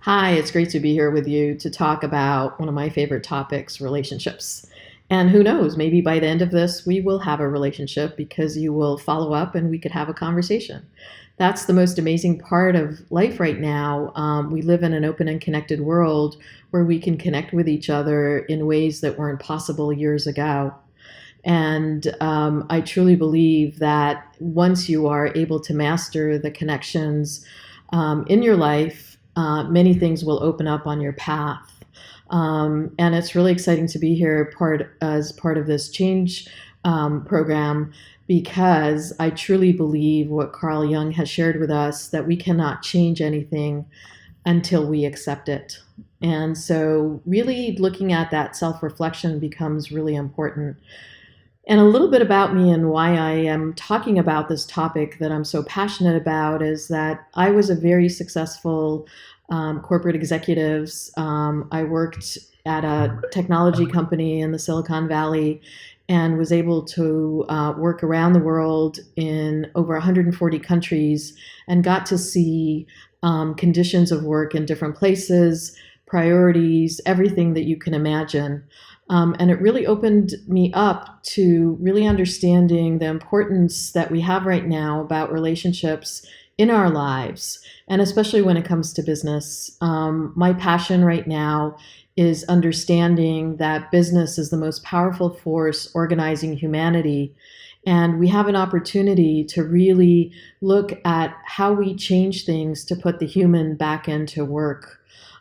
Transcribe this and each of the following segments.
Hi, it's great to be here with you to talk about one of my favorite topics, relationships. And who knows, maybe by the end of this, we will have a relationship because you will follow up and we could have a conversation. That's the most amazing part of life right now. We live in an open and connected world where we can connect with each other in ways that weren't possible years ago. And I truly believe that once you are able to master the connections in your life, many things will open up on your path. And it's really exciting to be here as part of this change program because I truly believe what Carl Jung has shared with us, that we cannot change anything until we accept it. And so really looking at that self-reflection becomes really important. And a little bit about me and why I am talking about this topic that I'm so passionate about is that I was a very successful corporate executive. I worked at a technology company in the Silicon Valley and was able to work around the world in over 140 countries and got to see conditions of work in different places, priorities, everything that you can imagine. And it really opened me up to really understanding the importance that we have right now about relationships in our lives, and especially when it comes to business. My passion right now is understanding that business is the most powerful force organizing humanity. And we have an opportunity to really look at how we change things to put the human back into work.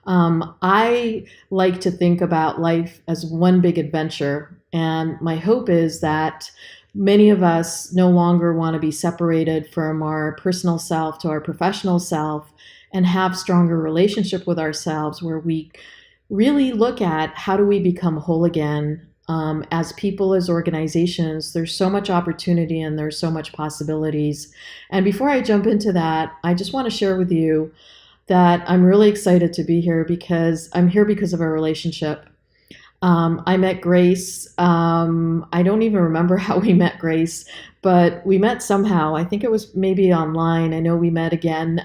I like to think about life as one big adventure, and my hope is that many of us no longer want to be separated from our personal self to our professional self and have stronger relationship with ourselves where we really look at how do we become whole again. As people, as organizations, there's so much opportunity and there's so much possibilities. And before I jump into that, I just want to share with you that I'm really excited to be here because I'm here because of our relationship. I met Grace. I don't even remember how we met Grace, but we met somehow. I think it was maybe online. I know we met again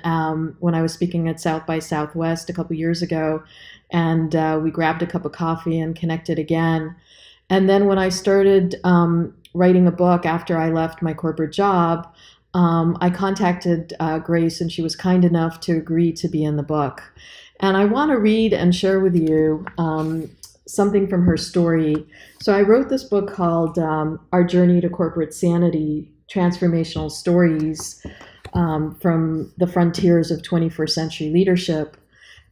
when I was speaking at South by Southwest a couple years ago, and we grabbed a cup of coffee and connected again. And then when I started writing a book after I left my corporate job, I contacted Grace, and she was kind enough to agree to be in the book. And I want to read and share with you something from her story. So I wrote this book called Our Journey to Corporate Sanity, Transformational Stories from the Frontiers of 21st Century Leadership.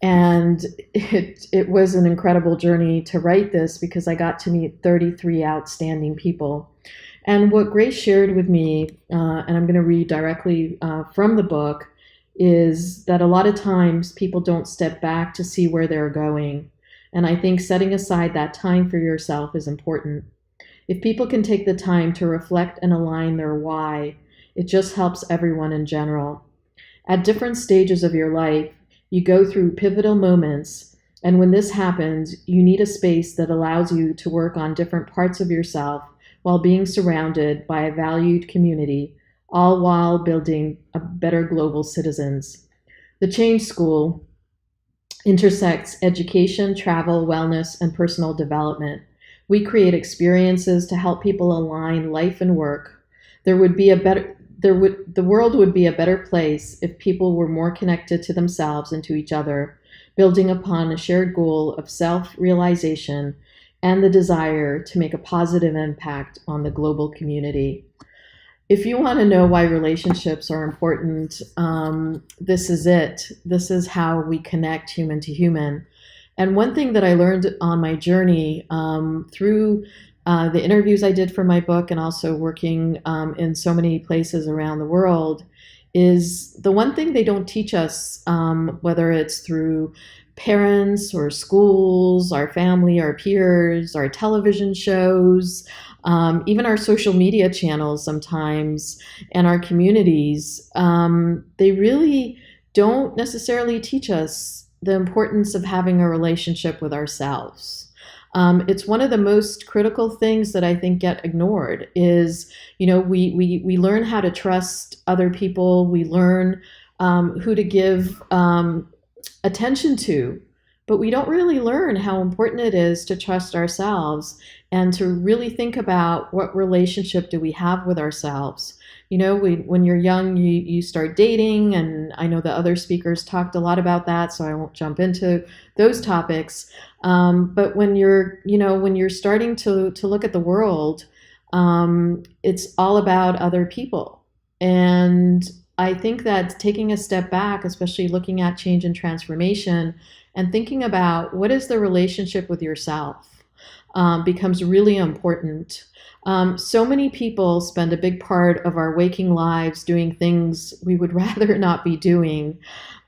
And it was an incredible journey to write this because I got to meet 33 outstanding people. And what Grace shared with me, and I'm going to read directly from the book, is that a lot of times people don't step back to see where they're going. And I think setting aside that time for yourself is important. If people can take the time to reflect and align their why, it just helps everyone in general. At different stages of your life, you go through pivotal moments, and when this happens, you need a space that allows you to work on different parts of yourself while being surrounded by a valued community, all while building a better global citizens. The Change School intersects education, travel, wellness, and personal development. We create experiences to help people align life and work. The world would be a better place if people were more connected to themselves and to each other, building upon a shared goal of self-realization and the desire to make a positive impact on the global community. If you want to know why relationships are important, this is it. This is how we connect human to human. And one thing that I learned on my journey through the interviews I did for my book and also working in so many places around the world is the one thing they don't teach us, whether it's through parents or schools, our family, our peers, our television shows, even our social media channels sometimes, and our communities, they really don't necessarily teach us the importance of having a relationship with ourselves. It's one of the most critical things that I think get ignored is, we learn how to trust other people. We learn who to give attention to, but we don't really learn how important it is to trust ourselves and to really think about what relationship do we have with ourselves. When you're young, you start dating, and I know the other speakers talked a lot about that, so I won't jump into those topics. But when you're starting to look at the world, it's all about other people. And I think that taking a step back, especially looking at change and transformation, and thinking about what is the relationship with yourself, becomes really important. So many people spend a big part of our waking lives doing things we would rather not be doing,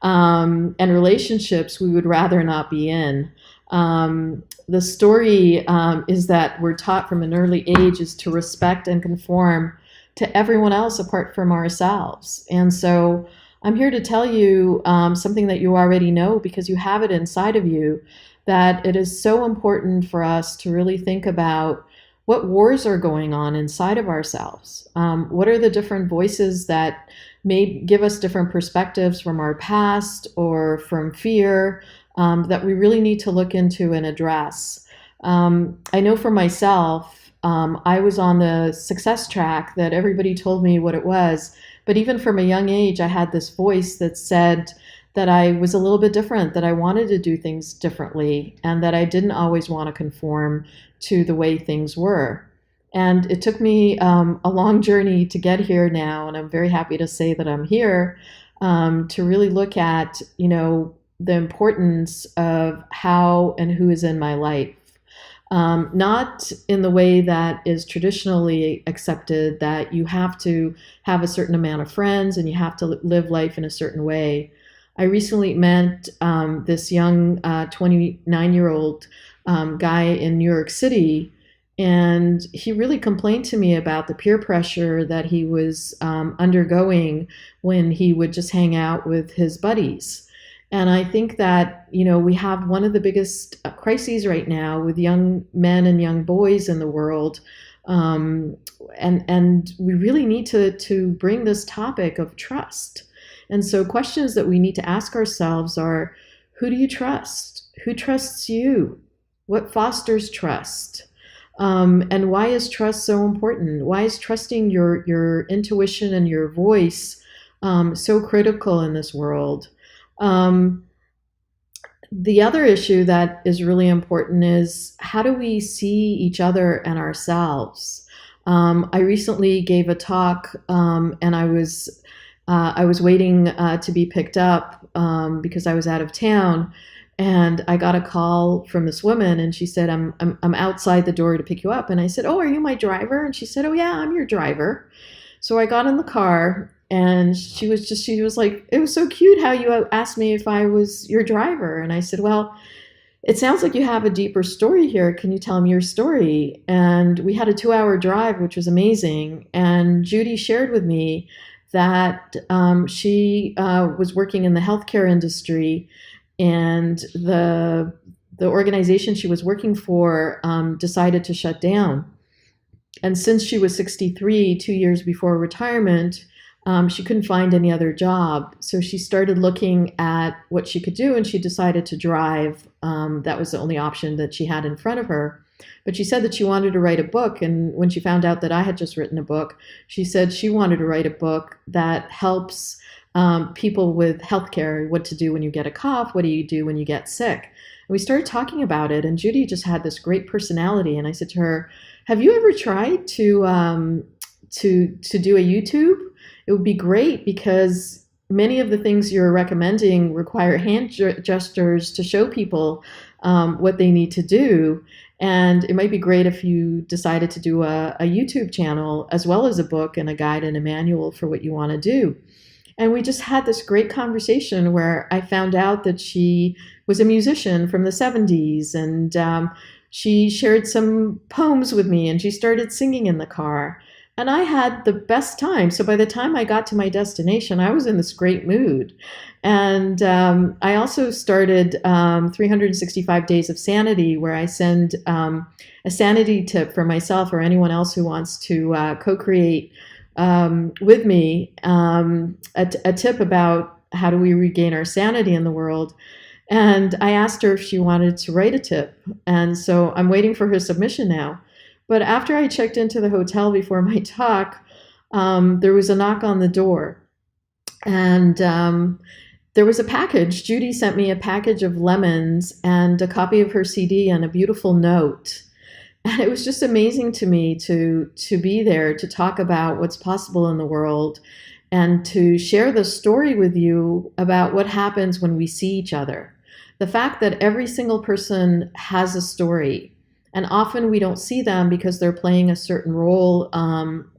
and relationships we would rather not be in. The story is that we're taught from an early age is to respect and conform to everyone else apart from ourselves. And so I'm here to tell you something that you already know because you have it inside of you, that it is so important for us to really think about what wars are going on inside of ourselves. What are the different voices that may give us different perspectives from our past or from fear, that we really need to look into and address. I know for myself, I was on the success track that everybody told me what it was, but even from a young age, I had this voice that said that I was a little bit different, that I wanted to do things differently, and that I didn't always want to conform to the way things were. And it took me a long journey to get here now, and I'm very happy to say that I'm here, to really look at, the importance of how and who is in my life. Not in the way that is traditionally accepted, that you have to have a certain amount of friends and you have to live life in a certain way. I recently met this young 29-year-old guy in New York City, and he really complained to me about the peer pressure that he was undergoing when he would just hang out with his buddies. And I think that, we have one of the biggest crises right now with young men and young boys in the world. And we really need to bring this topic of trust. And so questions that we need to ask ourselves are, who do you trust? Who trusts you? What fosters trust? And why is trust so important? Why is trusting your intuition and your voice so critical in this world? The other issue that is really important is, how do we see each other and ourselves? I recently gave a talk, and I was waiting to be picked up because I was out of town, and I got a call from this woman, and she said, I'm outside the door to pick you up. And I said, oh, are you my driver? And she said, oh yeah, I'm your driver. So I got in the car, and she was like, it was so cute how you asked me if I was your driver. And I said, well, it sounds like you have a deeper story here. Can you tell me your story? And we had a 2-hour drive, which was amazing. And Judy shared with me that she was working in the healthcare industry, and the organization she was working for decided to shut down. And since she was 63, 2 years before retirement, she couldn't find any other job. So she started looking at what she could do, and she decided to drive. That was the only option that she had in front of her. But she said that she wanted to write a book. And when she found out that I had just written a book, she said she wanted to write a book that helps people with healthcare, what to do when you get a cough, what do you do when you get sick. And we started talking about it, and Judy just had this great personality. And I said to her, have you ever tried to do a YouTube? It would be great, because many of the things you're recommending require hand gestures to show people what they need to do. And it might be great if you decided to do a YouTube channel as well as a book and a guide and a manual for what you want to do. And we just had this great conversation where I found out that she was a musician from the 70s, and she shared some poems with me, and she started singing in the car. And I had the best time. So by the time I got to my destination, I was in this great mood. And I also started 365 Days of Sanity, where I send a sanity tip for myself or anyone else who wants to co-create with me, a tip about how do we regain our sanity in the world. And I asked her if she wanted to write a tip. And so I'm waiting for her submission now. But after I checked into the hotel before my talk, there was a knock on the door. And there was a package. Judy sent me a package of lemons and a copy of her CD and a beautiful note. And it was just amazing to me to be there, to talk about what's possible in the world, and to share the story with you about what happens when we see each other. The fact that every single person has a story, and often we don't see them because they're playing a certain role,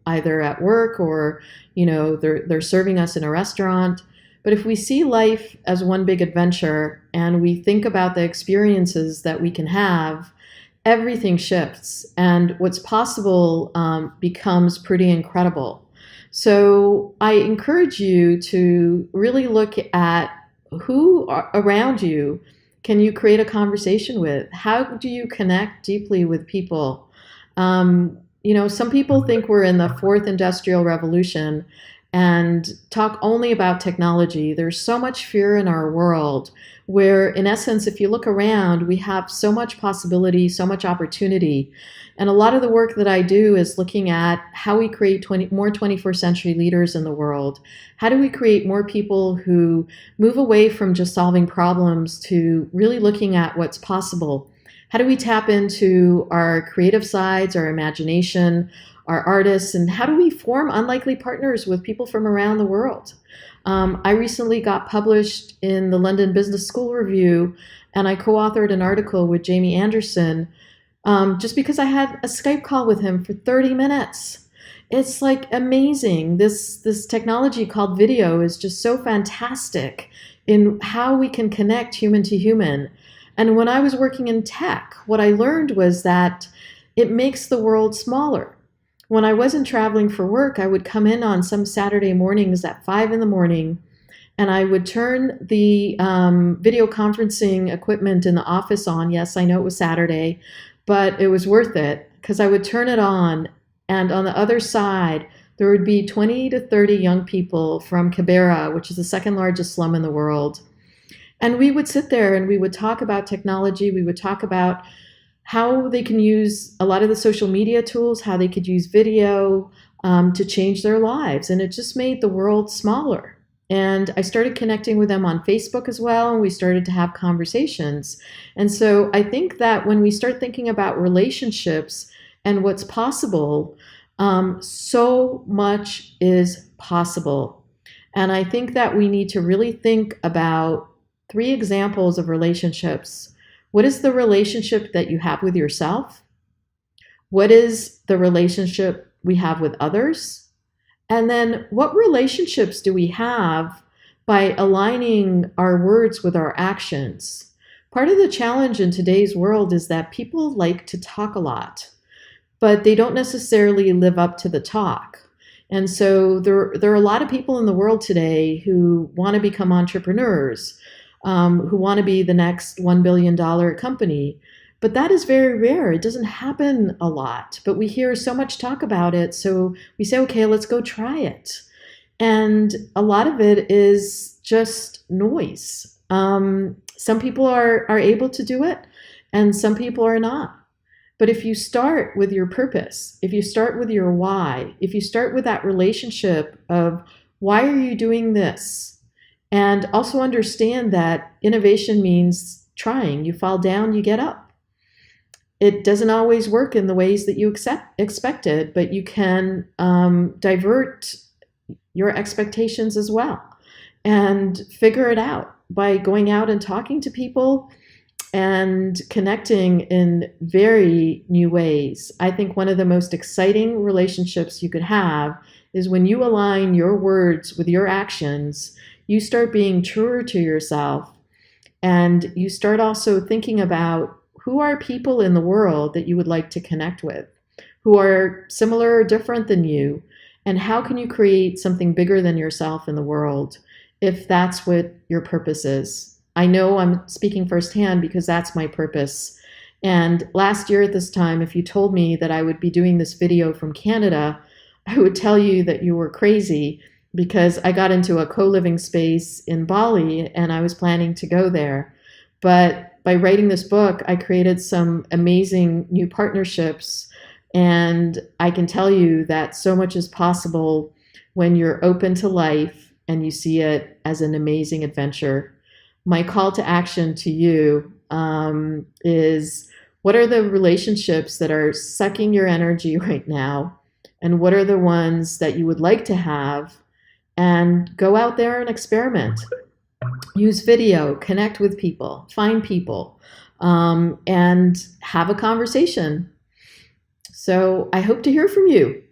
either at work or they're serving us in a restaurant. But if we see life as one big adventure and we think about the experiences that we can have, everything shifts, and what's possible becomes pretty incredible. So I encourage you to really look at who around you can you create a conversation with. How do you connect deeply with people? Some people think we're in the fourth industrial revolution and talk only about technology. There's so much fear in our world where, in essence, if you look around, we have so much possibility, so much opportunity. And a lot of the work that I do is looking at how we create more 21st century leaders in the world. How do we create more people who move away from just solving problems to really looking at what's possible? How do we tap into our creative sides, our imagination, our artists, and how do we form unlikely partners with people from around the world? I recently got published in the London Business School Review, and I co-authored an article with Jamie Anderson just because I had a Skype call with him for 30 minutes. It's like amazing. This technology called video is just so fantastic in how we can connect human to human. And when I was working in tech, what I learned was that it makes the world smaller. When I wasn't traveling for work, I would come in on some Saturday mornings at 5 in the morning, and I would turn the video conferencing equipment in the office on. Yes, I know it was Saturday, but it was worth it because I would turn it on, and on the other side, there would be 20 to 30 young people from Kibera, which is the second largest slum in the world. And we would sit there and we would talk about technology. We would talk about how they can use a lot of the social media tools, how they could use video to change their lives. And it just made the world smaller. And I started connecting with them on Facebook as well, and we started to have conversations. And so I think that when we start thinking about relationships and what's possible, so much is possible. And I think that we need to really think about 3 examples of relationships. What is the relationship that you have with yourself? What is the relationship we have with others? And then what relationships do we have by aligning our words with our actions? Part of the challenge in today's world is that people like to talk a lot, but they don't necessarily live up to the talk. And so there are a lot of people in the world today who want to become entrepreneurs, who want to be the next $1 billion company. But that is very rare. It doesn't happen a lot, but we hear so much talk about it. So we say, okay, let's go try it. And a lot of it is just noise. Some people are able to do it and some people are not. But if you start with your purpose, if you start with your why, if you start with that relationship of why are you doing this? And also understand that innovation means trying. You fall down, you get up. It doesn't always work in the ways that you expected, but you can divert your expectations as well and figure it out by going out and talking to people and connecting in very new ways. I think one of the most exciting relationships you could have is when you align your words with your actions. You start being truer to yourself, and you start also thinking about who are people in the world that you would like to connect with, who are similar or different than you, and how can you create something bigger than yourself in the world if that's what your purpose is. I know I'm speaking firsthand because that's my purpose. And last year at this time, if you told me that I would be doing this video from Canada, I would tell you that you were crazy. because I got into a co-living space in Bali and I was planning to go there. But by writing this book, I created some amazing new partnerships. And I can tell you that so much is possible when you're open to life and you see it as an amazing adventure. My call to action to you is, what are the relationships that are sucking your energy right now? And what are the ones that you would like to have? And go out there and experiment. Use video, connect with people, find people, and have a conversation. So I hope to hear from you.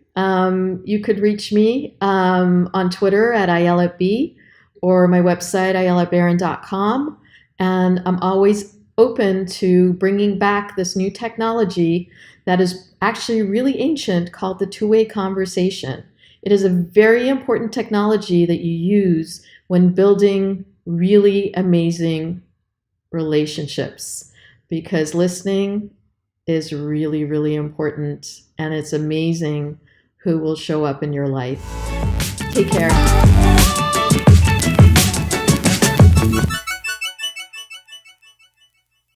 You could reach me on Twitter at Ayelet B, or my website, ayeletbaron.com. And I'm always open to bringing back this new technology that is actually really ancient, called the two-way conversation. It is a very important technology that you use when building really amazing relationships, because listening is really, really important, and it's amazing who will show up in your life. Take care.